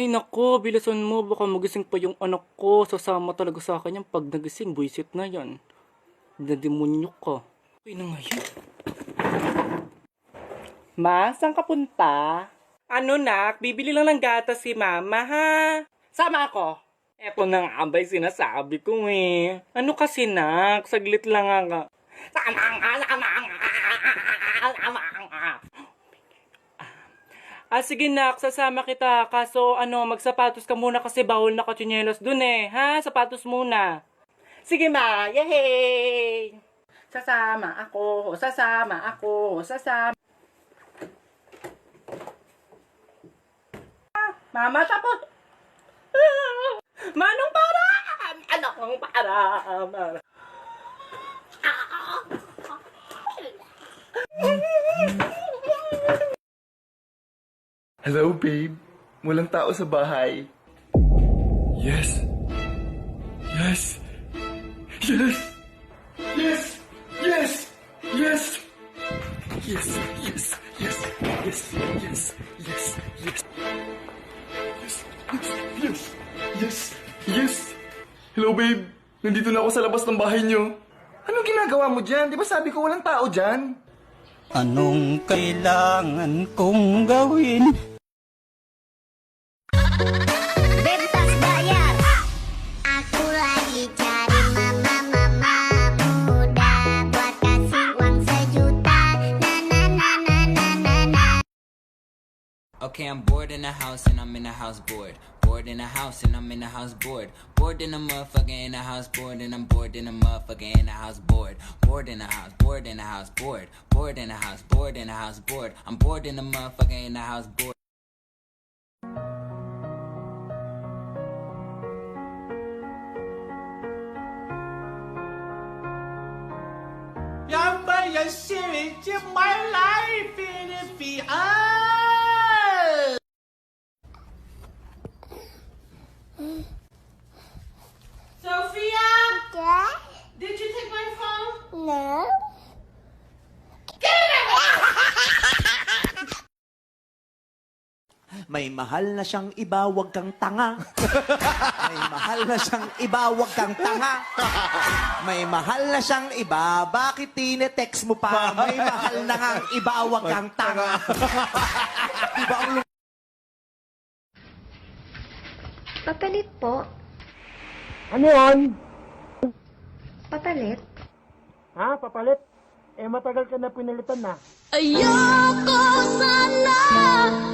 Ay nako, bilisan mo, baka magising pa yung anak ko. Sasama talaga sa akin yan pag nagising, buisit na yan. Nadimonyo ka. Uy na nga yan. Ma, saan ka punta? Ano nak, bibili lang ng gatas si mama ha. Sama ako. Eto na nga abay sinasabi ko eh. Ano kasi nak, saglit lang nga. Sama nga. Sige nak, sasama kita. Kaso magsapatos ka muna kasi bawal na katsinelos dun eh. Ha? Sapatos muna. Sige ma, yehey! Sasama ako. Mama, tapos. Manong para! Anak kong para! Hello, babe. Walang tao sa bahay. Yes. Yes. Yes. Yes. Yes. Yes. Yes. Yes. Yes. Yes. Yes. Yes. Yes. Yes. Yes. Yes. Yes. Hello, babe. Nandito na ako sa labas ng bahay niyo. Anong ginagawa mo dyan? Di ba sabi ko walang tao dyan? Anong kailangan kong gawin? Bebas bayar. Aku lagi cari mama muda buat kasih uang sejuta. Na. Okay, I'm bored in the house and I'm in the house bored. Bored in the house and I'm in the house bored. Bored in the motherfucker in the house bored and I'm bored in the motherfucker in the house bored. Bored in the house, bored in the house bored. Bored in the house, bored in the house bored. I'm bored in the motherfucker in the house bored. Number your spirit in my life in the Sophia, Dad? did you take my phone? No. May mahal na siyang iba, wag kang tanga. May mahal na siyang iba, wag kang tanga. May mahal na siyang iba, bakit tinetext mo pa? May mahal na ngang iba, wag kang tanga. Iba ang Papalit po. Ano yun? Papalit. Ha? Papalit? Eh, matagal ka na pinalitan na. Ayoko sana